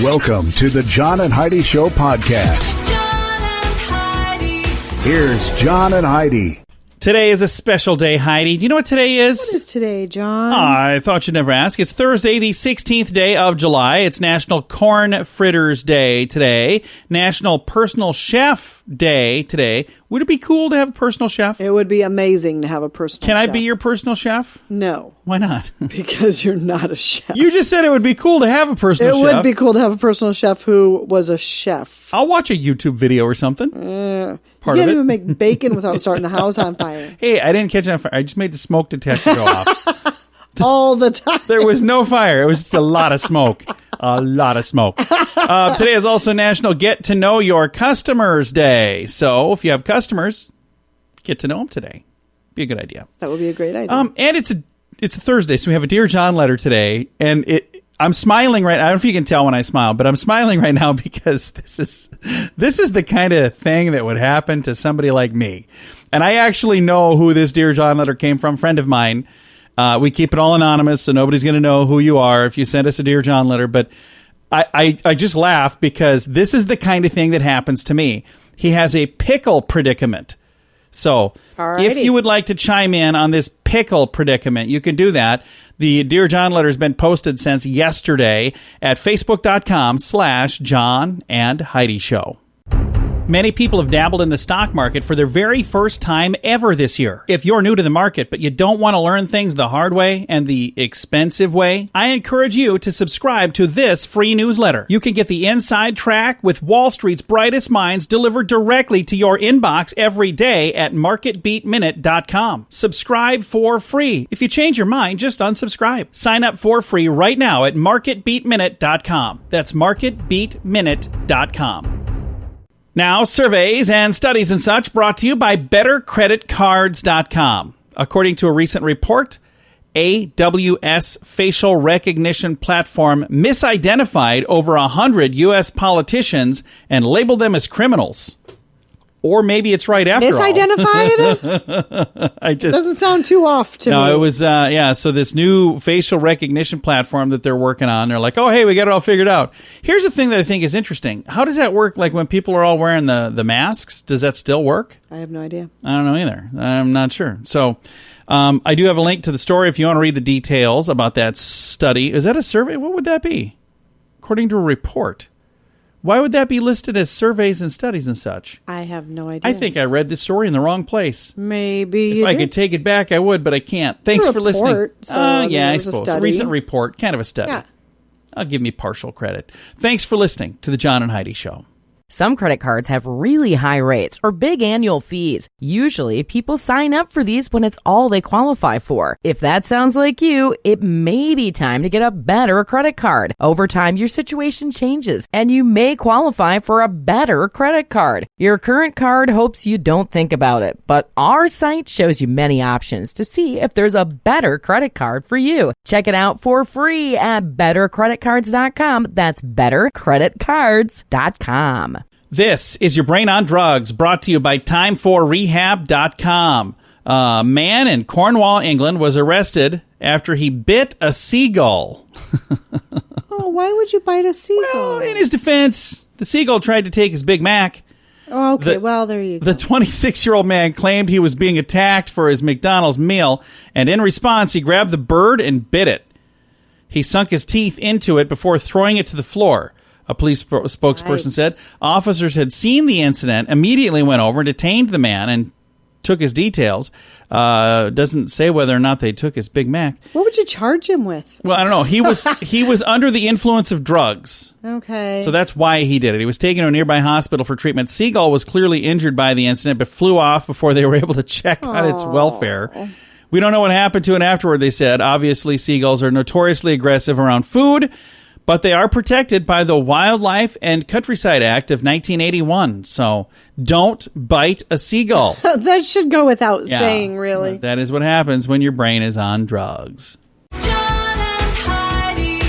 Welcome to the John and Heidi Show podcast. John and Heidi. Here's John and Heidi. Today is a special day, Heidi. Do you know what today is? What is today, John? I thought you'd never ask. It's Thursday, the 16th day of July. It's National Corn Fritters Day today. National Personal Chef Day today. Would it be cool to have a personal chef? It would be amazing to have a personal Can chef. I be your personal chef? No. Why not? Because you're not a chef. You just said it would be cool to have a personal chef. It would be cool to have a personal chef who was a chef. I'll watch a YouTube video or something. You can't even make bacon without starting the house on fire. Hey, I didn't catch it on fire. I just made the smoke detector go off. All the time. There was no fire. It was just a lot of smoke. A lot of smoke. Today is also National Get to Know Your Customers Day. So if you have customers, get to know them today. Be a good idea. That would be a great idea. And it's a Thursday, so we have a Dear John letter today. And I'm smiling right now. I don't know if you can tell when I smile, but I'm smiling right now because this is the kind of thing that would happen to somebody like me. And I actually know who this Dear John letter came from. Friend of mine. We keep it all anonymous, so nobody's going to know who you are if you send us a Dear John letter. But I just laugh because this is the kind of thing that happens to me. He has a pickle predicament. So Alrighty. If you would like to chime in on this pickle predicament, you can do that. The Dear John letter has been posted since yesterday at facebook.com/John and Heidi Show. Many people have dabbled in the stock market for their very first time ever this year. If you're new to the market, but you don't want to learn things the hard way and the expensive way, I encourage you to subscribe to this free newsletter. You can get the inside track with Wall Street's brightest minds delivered directly to your inbox every day at marketbeatminute.com. Subscribe for free. If you change your mind, just unsubscribe. Sign up for free right now at marketbeatminute.com. That's marketbeatminute.com. Now, surveys and studies and such brought to you by BetterCreditCards.com. According to a recent report, AWS facial recognition platform misidentified over 100 U.S. politicians and labeled them as criminals. Or maybe it's right after Misidentified? all. Doesn't sound too off to me. No, it was, so this new facial recognition platform that they're working on, they're like, oh, hey, we got it all figured out. Here's the thing that I think is interesting. How does that work, like when people are all wearing the masks? Does that still work? I have no idea. I don't know either. I'm not sure. So I do have a link to the story if you want to read the details about that study. Is that a survey? What would that be? According to a report. Why would that be listed as surveys and studies and such? I have no idea. I think I read this story in the wrong place. Maybe If I could take it back, I would, but I can't. Thanks for listening. So, I suppose. a A recent report, kind of a study. Yeah. I'll give me partial credit. Thanks for listening to the John and Heidi Show. Some credit cards have really high rates or big annual fees. Usually, people sign up for these when it's all they qualify for. If that sounds like you, it may be time to get a better credit card. Over time, your situation changes, and you may qualify for a better credit card. Your current card hopes you don't think about it, but our site shows you many options to see if there's a better credit card for you. Check it out for free at bettercreditcards.com. That's bettercreditcards.com. This is Your Brain on Drugs, brought to you by timeforrehab.com. A man in Cornwall, England, was arrested after he bit a seagull. Oh, why would you bite a seagull? Well, in his defense, the seagull tried to take his Big Mac. Oh, okay, well, there you go. The 26-year-old man claimed he was being attacked for his McDonald's meal, and in response, he grabbed the bird and bit it. He sunk his teeth into it before throwing it to the floor. A police spokesperson said officers had seen the incident, immediately went over and detained the man and took his details. Doesn't say whether or not they took his Big Mac. What would you charge him with? Well, I don't know. He was under the influence of drugs. Okay. So that's why he did it. He was taken to a nearby hospital for treatment. Seagull was clearly injured by the incident, but flew off before they were able to check on its welfare. We don't know what happened to it afterward, they said. Obviously, seagulls are notoriously aggressive around food, but they are protected by the Wildlife and Countryside Act of 1981. So don't bite a seagull. That should go without saying, really. That is what happens when your brain is on drugs. John and Heidi.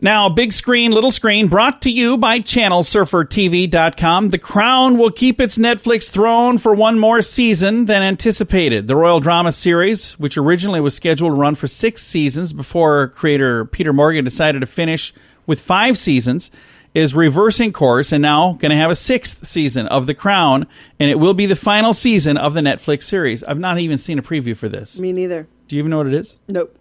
Now, big screen, little screen, brought to you by ChannelSurferTV.com. The Crown will keep its Netflix throne for one more season than anticipated. The royal drama series, which originally was scheduled to run for 6 seasons before creator Peter Morgan decided to finish with 5 seasons, is reversing course and now going to have a 6th season of The Crown, and it will be the final season of the Netflix series. I've not even seen a preview for this. Me neither. Do you even know what it is? Nope.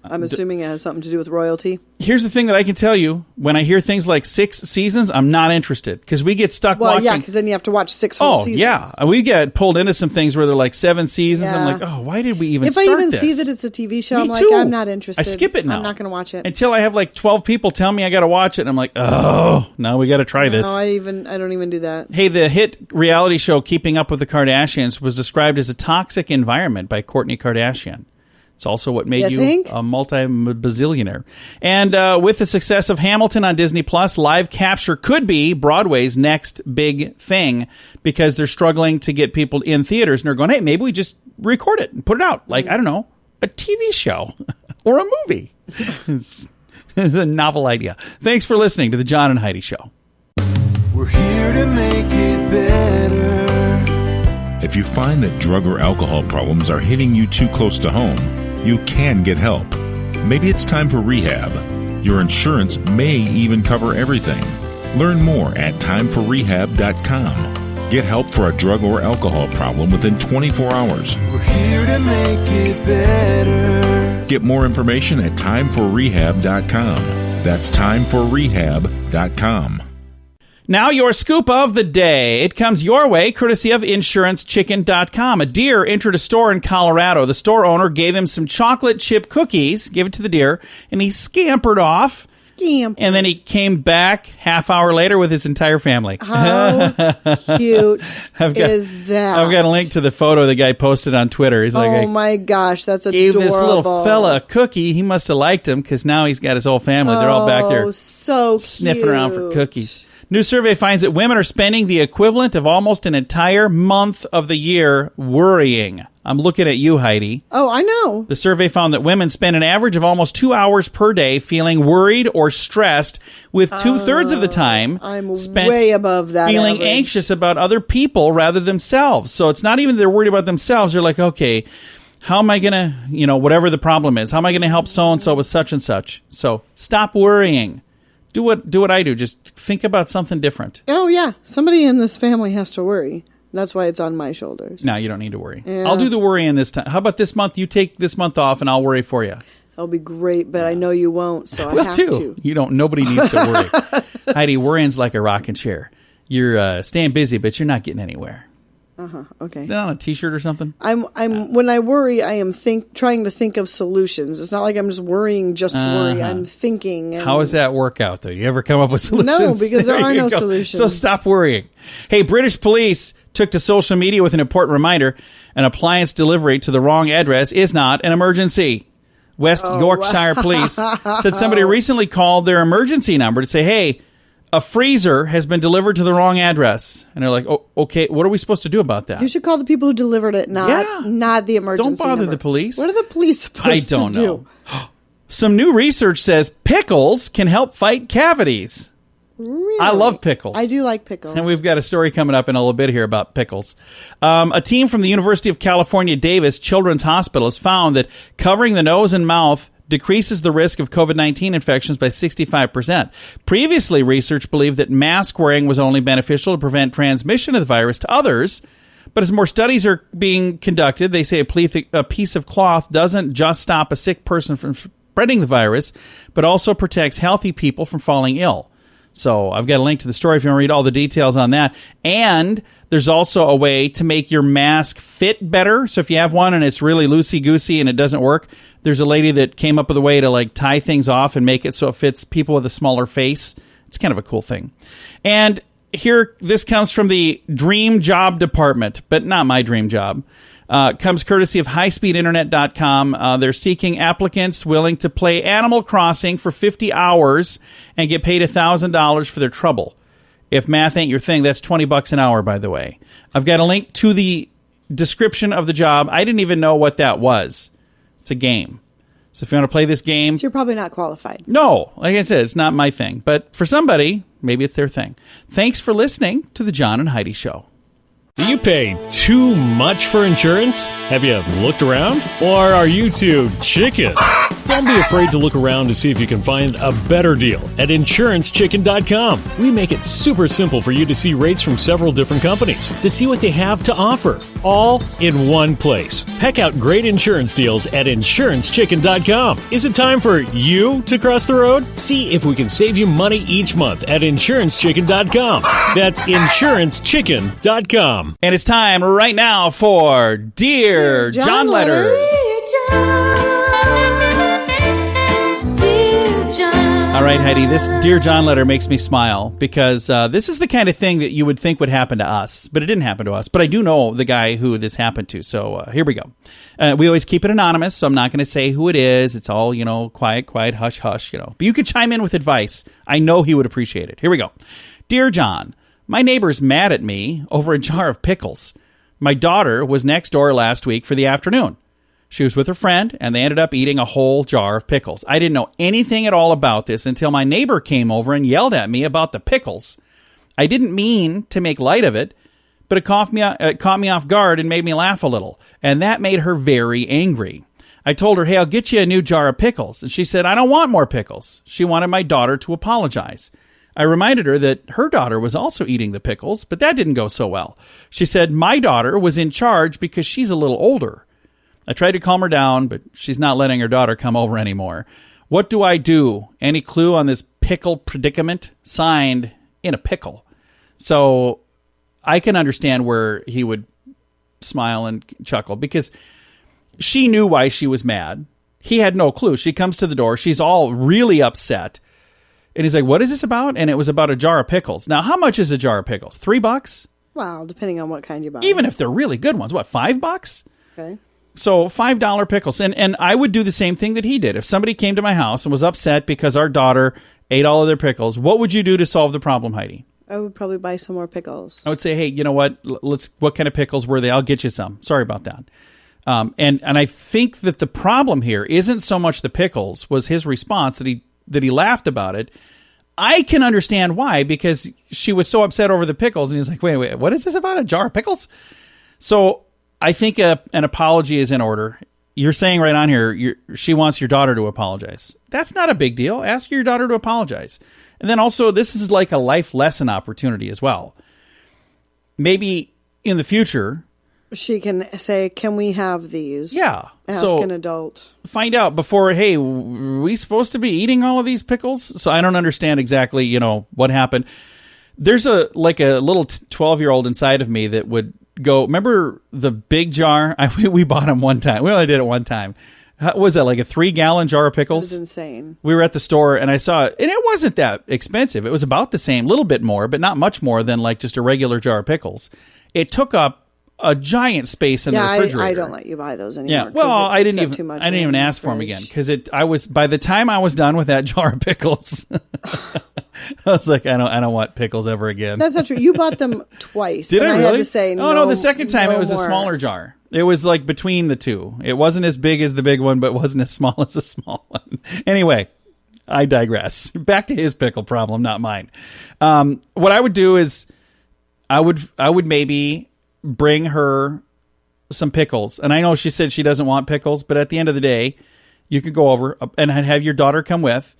I'm assuming it has something to do with royalty. Here's the thing that I can tell you. When I hear things like 6 seasons, I'm not interested because we get stuck watching. Yeah, because then you have to watch 6 whole seasons. Yeah. We get pulled into some things where they're like 7 seasons. Yeah. I'm like, oh, why did we even If start I even this? see that it's a TV show, Me I'm like, too. I'm not interested. I skip it now. I'm not going to watch it. Until I have like 12 people tell me I got to watch it. And I'm like, oh, now we got to try this. No, I don't even do that. Hey, the hit reality show Keeping Up with the Kardashians was described as a toxic environment by Kourtney Kardashian. It's also what made you a multi-bazillionaire. And with the success of Hamilton on Disney Plus, live capture could be Broadway's next big thing because they're struggling to get people in theaters. And they're going, hey, maybe we just record it and put it out. Like, I don't know, a TV show or a movie. It's a novel idea. Thanks for listening to The John and Heidi Show. We're here to make it better. If you find that drug or alcohol problems are hitting you too close to home, you can get help. Maybe it's time for rehab. Your insurance may even cover everything. Learn more at timeforrehab.com. Get help for a drug or alcohol problem within 24 hours. We're here to make it better. Get more information at timeforrehab.com. That's timeforrehab.com. Now your scoop of the day. It comes your way courtesy of InsuranceChicken.com. A deer entered a store in Colorado. The store owner gave him some chocolate chip cookies, gave it to the deer, and he scampered off. And then he came back half hour later with his entire family. How cute is that? I've got a link to the photo the guy posted on Twitter. He's like, oh my gosh, that's adorable. Gave this little fella a cookie. He must have liked him because now he's got his whole family. They're all back there so sniffing around for cookies. New survey finds that women are spending the equivalent of almost an entire month of the year worrying. I'm looking at you, Heidi. Oh, I know. The survey found that women spend an average of almost 2 hours per day feeling worried or stressed, with 2/3 of the time I'm spent way above that feeling average. anxious about other people rather than themselves. So it's not even they're worried about themselves. They're like, okay, how am I going to, whatever the problem is, how am I going to help so-and-so with such and such? So stop worrying. Do what I do. Just think about something different. Oh, yeah. Somebody in this family has to worry. That's why it's on my shoulders. No, you don't need to worry. Yeah. I'll do the worrying this time. How about this month? You take this month off and I'll worry for you. That'll be great, but I know you won't, so I have too. to. Nobody needs to worry. Heidi, worrying's like a rocking chair. You're staying busy, but you're not getting anywhere. Okay. Is that on a t-shirt or something? When I worry, I am trying to think of solutions. It's not like I'm just worrying just to worry. I'm thinking. How does that work out, though? You ever come up with solutions? No, because there are you no go. solutions. So stop worrying. Hey, British police took to social media with an important reminder: an appliance delivery to the wrong address is not an emergency. West Yorkshire Police said somebody recently called their emergency number to say, hey, a freezer has been delivered to the wrong address. And they're like, oh, okay, what are we supposed to do about that? You should call the people who delivered it, not the emergency Don't bother number. the police. What are the police supposed to do? I don't know. Some new research says pickles can help fight cavities. Really? I love pickles. I do like pickles. And we've got a story coming up in a little bit here about pickles. A team from the University of California, Davis Children's Hospital has found that covering the nose and mouth decreases the risk of COVID-19 infections by 65%. Previously, research believed that mask wearing was only beneficial to prevent transmission of the virus to others. But as more studies are being conducted, they say a piece of cloth doesn't just stop a sick person from spreading the virus, but also protects healthy people from falling ill. So I've got a link to the story if you want to read all the details on that. And there's also a way to make your mask fit better. So if you have one and it's really loosey-goosey and it doesn't work, there's a lady that came up with a way to like tie things off and make it so it fits people with a smaller face. It's kind of a cool thing. And here, this comes from the dream job department, but not my dream job. Comes courtesy of highspeedinternet.com. They're seeking applicants willing to play Animal Crossing for 50 hours and get paid $1,000 for their trouble. If math ain't your thing, that's $20 an hour, by the way. I've got a link to the description of the job. I didn't even know what that was. It's a game. So if you want to play this game, So you're probably not qualified. no, like I said, it's not my thing. But for somebody, maybe it's their thing. Thanks for listening to the John and Heidi Show. Do you pay too much for insurance? Have you looked around? Or are you too chicken? Don't be afraid to look around to see if you can find a better deal at InsuranceChicken.com. We make it super simple for you to see rates from several different companies, to see what they have to offer, all in one place. Peck out great insurance deals at InsuranceChicken.com. Is it time for you to cross the road? See if we can save you money each month at InsuranceChicken.com. That's InsuranceChicken.com. And it's time right now for Dear John Letters. All right, Heidi, this Dear John letter makes me smile because this is the kind of thing that you would think would happen to us, but it didn't happen to us. But I do know the guy who this happened to, so here we go. We always keep it anonymous, so I'm not going to say who it is. It's all, quiet, hush, hush, But you could chime in with advice. I know he would appreciate it. Here we go. Dear John, my neighbor's mad at me over a jar of pickles. My daughter was next door last week for the afternoon. She was with her friend, and they ended up eating a whole jar of pickles. I didn't know anything at all about this until my neighbor came over and yelled at me about the pickles. I didn't mean to make light of it, but it caught me off guard and made me laugh a little, and that made her very angry. I told her, hey, I'll get you a new jar of pickles, and she said, I don't want more pickles. She wanted my daughter to apologize. I reminded her that her daughter was also eating the pickles, but that didn't go so well. She said my daughter was in charge because she's a little older. I tried to calm her down, but she's not letting her daughter come over anymore. What do I do? Any clue on this pickle predicament? Signed, in a pickle. So I can understand where he would smile and chuckle because she knew why she was mad. He had no clue. She comes to the door. She's all really upset. And he's like, what is this about? And it was about a jar of pickles. Now, how much is a jar of pickles? $3? Well, depending on what kind you buy. Even if they're really good ones. What, $5? Okay. So $5 pickles. And I would do the same thing that he did. If somebody came to my house and was upset because our daughter ate all of their pickles, what would you do to solve the problem, Heidi? I would probably buy some more pickles. I would say, hey, you know what? What kind of pickles were they? I'll get you some. Sorry about that. And I think that the problem here isn't so much the pickles, was his response that he laughed about it. I can understand why, because she was so upset over the pickles, and he's like, wait, what is this about, a jar of pickles? So I think an apology is in order. You're saying right on here, she wants your daughter to apologize. That's not a big deal. Ask your daughter to apologize. And then also, this is like a life lesson opportunity as well. Maybe in the future, she can say, can we have these? Yeah. Ask an adult. Find out before, hey, were we supposed to be eating all of these pickles? So I don't understand exactly, what happened. There's a little 12-year-old inside of me that would go, remember the big jar? We bought them one time. We only did it one time. What was that, like a 3-gallon jar of pickles? That was insane. We were at the store and I saw it, and it wasn't that expensive. It was about the same, little bit more, but not much more than like just a regular jar of pickles. It took up a giant space in the refrigerator. I don't let you buy those anymore. Yeah, well, I didn't even ask for them again because by the time I was done with that jar of pickles, I was like, I don't want pickles ever again. That's not true. You bought them twice. Did I really? I had to say no. The second time it was more. a smaller jar. It was like between the two. It wasn't as big as the big one, but wasn't as small as the small one. Anyway, I digress. Back to his pickle problem, not mine. What I would do is I would maybe bring her some pickles. And I know she said she doesn't want pickles, but at the end of the day, you could go over and have your daughter come with,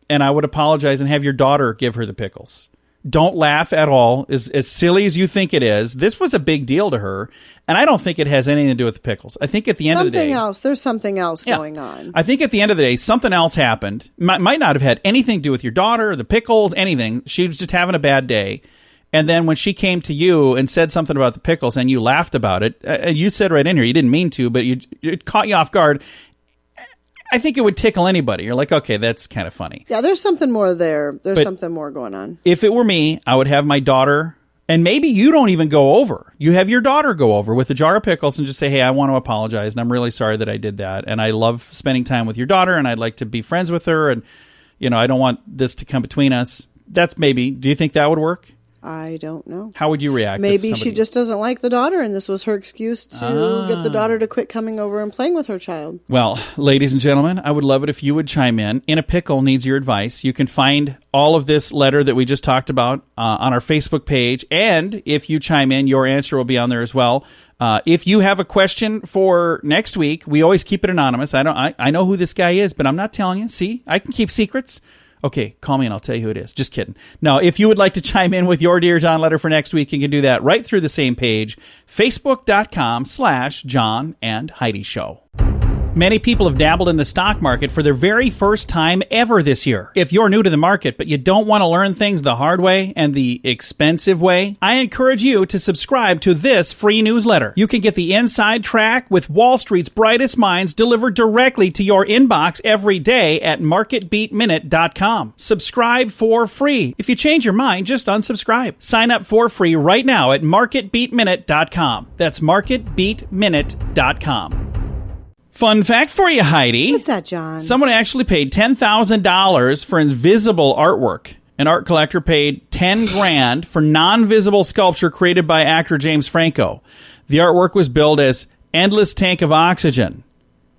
and I would apologize and have your daughter give her the pickles. Don't laugh at all. As silly as you think it is, this was a big deal to her, and I don't think it has anything to do with the pickles. I think at the end of the day... There's something else going on. I think at the end of the day, something else happened. Might not have had anything to do with your daughter, the pickles, anything. She was just having a bad day. And then when she came to you and said something about the pickles and you laughed about it, and you said right in here, you didn't mean to, but it caught you off guard. I think it would tickle anybody. You're like, okay, that's kind of funny. Yeah, there's something more there. There's something more going on. If it were me, I would have my daughter, and maybe you don't even go over. You have your daughter go over with a jar of pickles and just say, hey, I want to apologize, and I'm really sorry that I did that. And I love spending time with your daughter, and I'd like to be friends with her, and I don't want this to come between us. That's maybe. Do you think that would work? I don't know. How would you react? Maybe if she just doesn't like the daughter, and this was her excuse to get the daughter to quit coming over and playing with her child. Well, ladies and gentlemen, I would love it if you would chime in. In a Pickle needs your advice. You can find all of this letter that we just talked about on our Facebook page, and if you chime in, your answer will be on there as well. If you have a question for next week, we always keep it anonymous. I know who this guy is, but I'm not telling you. See, I can keep secrets. Okay, call me and I'll tell you who it is. Just kidding. Now, if you would like to chime in with your Dear John letter for next week, you can do that right through the same page, facebook.com/John and Heidi Show. Many people have dabbled in the stock market for their very first time ever this year. If you're new to the market, but you don't want to learn things the hard way and the expensive way, I encourage you to subscribe to this free newsletter. You can get the inside track with Wall Street's brightest minds delivered directly to your inbox every day at marketbeatminute.com. Subscribe for free. If you change your mind, just unsubscribe. Sign up for free right now at marketbeatminute.com. That's marketbeatminute.com. Fun fact for you, Heidi. What's that, John? Someone actually paid $10,000 for invisible artwork. An art collector paid $10,000 for non-visible sculpture created by actor James Franco. The artwork was billed as Endless Tank of Oxygen.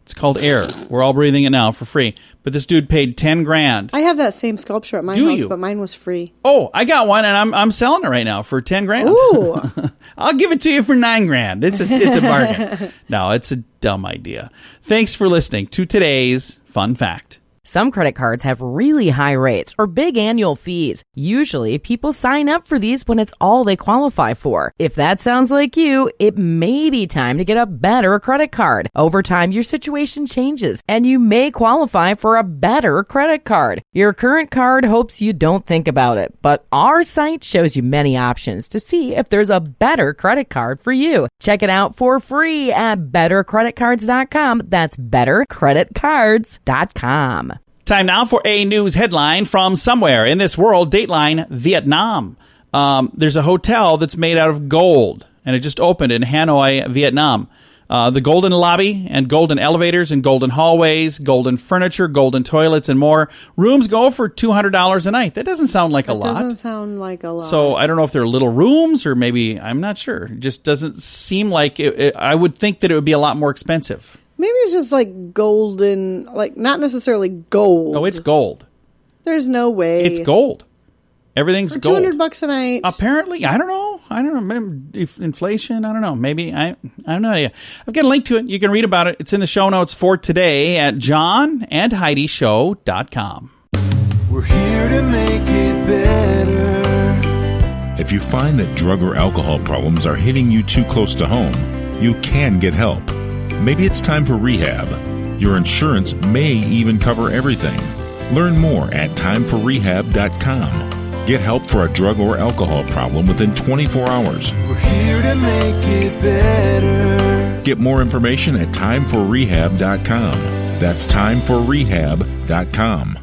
It's called Air. We're all breathing it now for free. But this dude paid $10,000. I have that same sculpture at my house, but mine was free. Oh, I got one, and I'm selling it right now for $10,000. Ooh. I'll give it to you for $9,000. It's a bargain. No, it's a dumb idea. Thanks for listening to today's Fun Fact. Some credit cards have really high rates or big annual fees. Usually, people sign up for these when it's all they qualify for. If that sounds like you, it may be time to get a better credit card. Over time, your situation changes, and you may qualify for a better credit card. Your current card hopes you don't think about it, but our site shows you many options to see if there's a better credit card for you. Check it out for free at bettercreditcards.com. That's bettercreditcards.com. Time now for a news headline from somewhere in this world, Dateline, Vietnam. There's a hotel that's made out of gold, and it just opened in Hanoi, Vietnam. The golden lobby and golden elevators and golden hallways, golden furniture, golden toilets, and more. Rooms go for $200 a night. That doesn't sound like a lot. Doesn't sound like a lot. So I don't know if they're little rooms or maybe, I'm not sure. It just doesn't seem like it. I would think that it would be a lot more expensive. Maybe it's just like golden, like not necessarily gold. No, it's gold. There's no way. It's gold. Everything's for gold. $200 a night. Apparently, I don't know. Maybe inflation. I don't know. Maybe I don't know. I've got a link to it. You can read about it. It's in the show notes for today at johnandheidishow.com. We're here to make it better. If you find that drug or alcohol problems are hitting you too close to home, you can get help. Maybe it's time for rehab. Your insurance may even cover everything. Learn more at timeforrehab.com. Get help for a drug or alcohol problem within 24 hours. We're here to make it better. Get more information at timeforrehab.com. That's timeforrehab.com.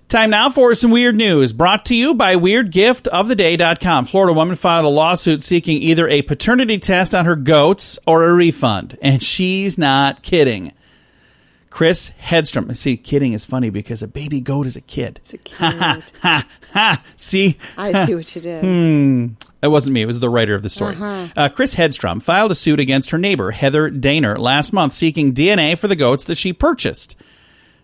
Time now for some weird news, brought to you by WeirdGiftOfTheDay.com. Florida woman filed a lawsuit seeking either a paternity test on her goats or a refund. And she's not kidding. Chris Hedstrom. See, kidding is funny because a baby goat is a kid. It's a kid. See? I see what you did. It wasn't me. It was the writer of the story. Chris Hedstrom filed a suit against her neighbor, Heather Daner, last month seeking DNA for the goats that she purchased.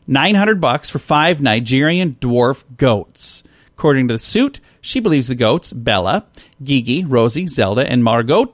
$900 for 5 Nigerian dwarf goats. According to the suit, she believes the goats, Bella, Gigi, Rosie, Zelda, and Margot,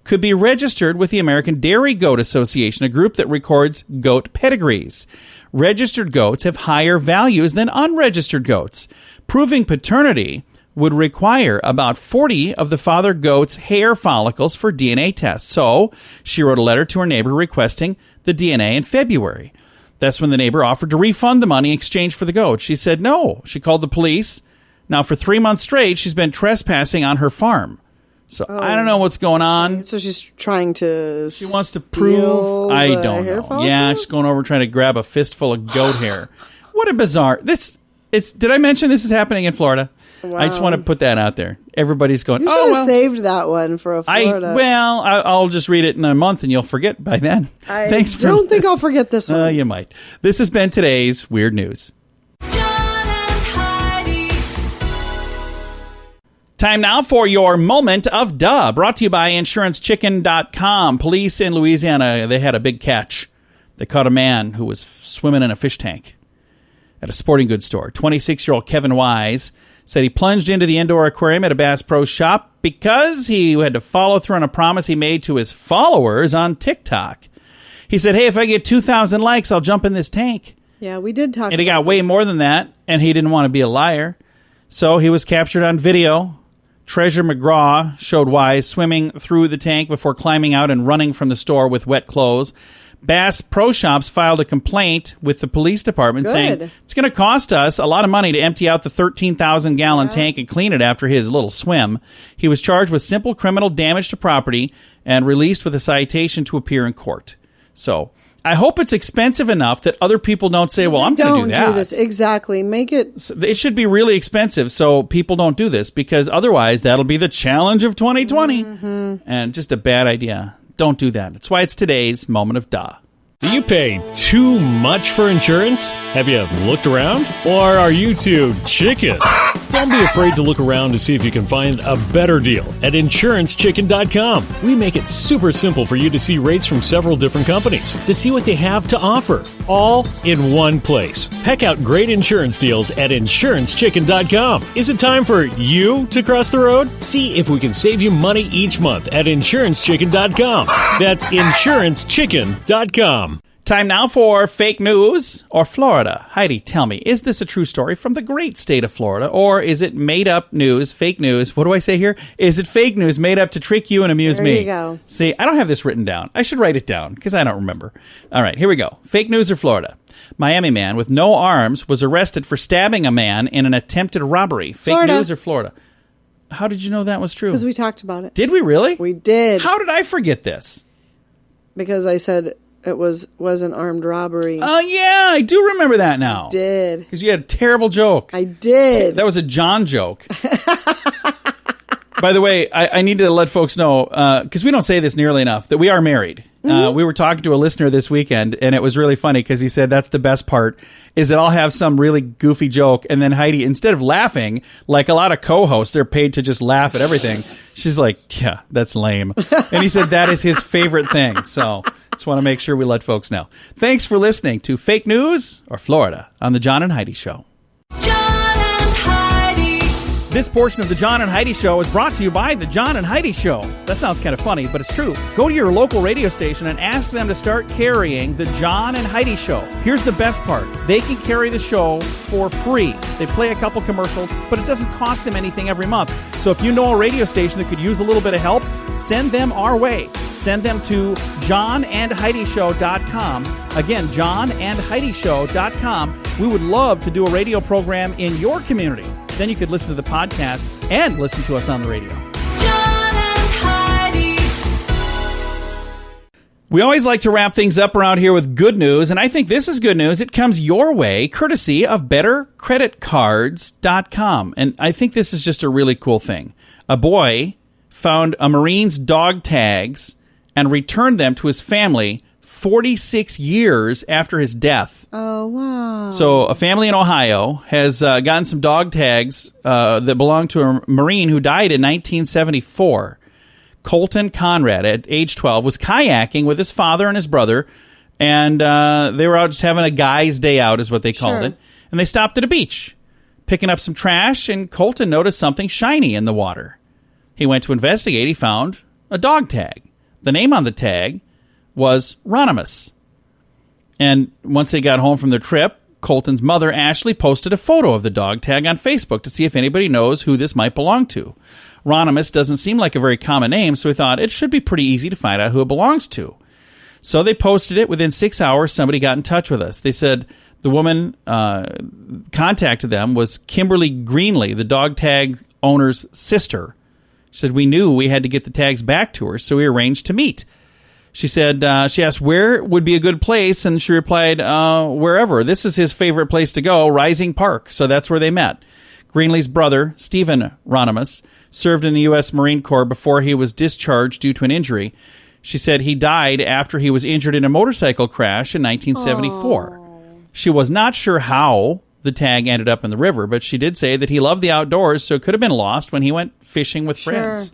could be registered with the American Dairy Goat Association, a group that records goat pedigrees. Registered goats have higher values than unregistered goats. Proving paternity would require about 40 of the father goat's hair follicles for DNA tests. So she wrote a letter to her neighbor requesting the DNA in February. That's when the neighbor offered to refund the money in exchange for the goat. She said no. She called the police. Now, for 3 months straight, she's been trespassing on her farm. So I don't know what's going on. So she's trying to. She wants to prove. I don't know. Yeah, she's going over trying to grab a fistful of goat hair. What a bizarre. Did I mention this is happening in Florida? Wow. I just want to put that out there. Everybody's going, you should have saved that one for a Florida. I'll just read it in a month and you'll forget by then. Thanks for don't think I'll forget this one. You might. This has been today's Weird News. John and Heidi. Time now for your moment of duh, brought to you by InsuranceChicken.com. Police in Louisiana, they had a big catch. They caught a man who was swimming in a fish tank at a sporting goods store. 26-year-old Kevin Wise said he plunged into the indoor aquarium at a Bass Pro Shop because he had to follow through on a promise he made to his followers on TikTok. He said, hey, if I get 2,000 likes, I'll jump in this tank. Yeah, we did talk And he about got way this. more than that, and he didn't want to be a liar. So he was captured on video. Treasure McGraw showed Wise swimming through the tank before climbing out and running from the store with wet clothes. Bass Pro Shops filed a complaint with the police department saying it's going to cost us a lot of money to empty out the 13,000-gallon tank and clean it after his little swim. He was charged with simple criminal damage to property and released with a citation to appear in court. So I hope it's expensive enough that other people don't say, well, I'm going to do that. Don't do this. Exactly. Make it... So it should be really expensive so people don't do this, because otherwise that'll be the challenge of 2020. And just a bad idea. Don't do that. That's why it's today's moment of duh. Do you pay too much for insurance? Have you looked around? Or are you too chicken? Don't be afraid to look around to see if you can find a better deal at InsuranceChicken.com. We make it super simple for you to see rates from several different companies, to see what they have to offer, all in one place. Peck out great insurance deals at InsuranceChicken.com. Is it time for you to cross the road? See if we can save you money each month at InsuranceChicken.com. That's InsuranceChicken.com. Time now for fake news or Florida. Heidi, tell me, is this a true story from the great state of Florida, or is it made up news, fake news? What do I say here? Is it fake news made up to trick you and amuse me? There you go. See, I don't have this written down. I should write it down because I don't remember. All right, here we go. Fake news or Florida. Miami man with no arms was arrested for stabbing a man in an attempted robbery. Fake Florida. news or Florida? How did you know that was true? Because we talked about it. Did we really? We did. How did I forget this? Because I said it was an armed robbery. Oh, yeah, I do remember that now. Did. Because you had a terrible joke. I did. That was a John joke. By the way, I need to let folks know, because we don't say this nearly enough, that we are married. We were talking to a listener this weekend, and it was really funny because he said that's the best part, is that I'll have some really goofy joke, and then Heidi, instead of laughing, like a lot of co-hosts, they're paid to just laugh at everything. She's like, yeah, that's lame. And he said that is his favorite thing. So just want to make sure we let folks know. Thanks for listening to Fake News or Florida on The John and Heidi Show. John and Heidi. This portion of The John and Heidi Show is brought to you by The John and Heidi Show. That sounds kind of funny, but it's true. Go to your local radio station and ask them to start carrying The John and Heidi Show. Here's the best part. They can carry the show for free. They play a couple commercials, but it doesn't cost them anything every month. So if you know a radio station that could use a little bit of help, send them our way. Send them to johnandheidishow.com. Again, johnandheidishow.com. We would love to do a radio program in your community. Then you could listen to the podcast and listen to us on the radio. John and Heidi. We always like to wrap things up around here with good news, and I think this is good news. It comes your way courtesy of BetterCreditCards.com. And I think this is just a really cool thing. A boy found a Marine's dog tags and returned them to his family 46 years after his death. Oh, wow. So a family in Ohio has gotten some dog tags that belonged to a Marine who died in 1974. Colton Conrad, at age 12, was kayaking with his father and his brother, and they were out just having a guy's day out, is what they called it. And they stopped at a beach, picking up some trash, and Colton noticed something shiny in the water. He went to investigate. He found a dog tag. The name on the tag was Ronimus. And once they got home from their trip, Colton's mother, Ashley, posted a photo of the dog tag on Facebook to see if anybody knows who this might belong to. Ronimus doesn't seem like a very common name, so we thought it should be pretty easy to find out who it belongs to. So they posted it. Within 6 hours, somebody got in touch with us. They said the woman contacted them was Kimberly Greenlee, the dog tag owner's sister. She said, we knew we had to get the tags back to her, so we arranged to meet. She said, she asked where would be a good place, and she replied, wherever. This is his favorite place to go, Rising Park. So that's where they met. Greenlee's brother, Stephen Ronimus, served in the U.S. Marine Corps before he was discharged due to an injury. She said he died after he was injured in a motorcycle crash in 1974. She was not sure how the tag ended up in the river, but she did say that he loved the outdoors, so it could have been lost when he went fishing with friends.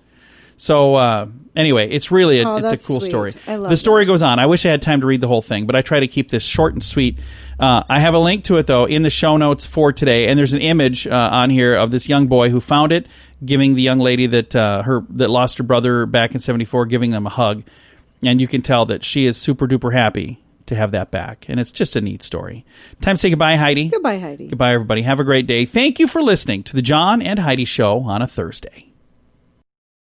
So anyway, it's really it's a that's cool sweet. story. I love the story that. goes on. I wish I had time to read the whole thing, but I try to keep this short and sweet. I have a link to it, though, in the show notes for today, and there's an image on here of this young boy who found it, giving the young lady that lost her brother back in '74, giving them a hug. And you can tell that she is super duper happy to have that back. And it's just a neat story. Time to say goodbye, Heidi. Goodbye, Heidi. Goodbye, everybody. Have a great day. Thank you for listening to the John and Heidi Show on a Thursday.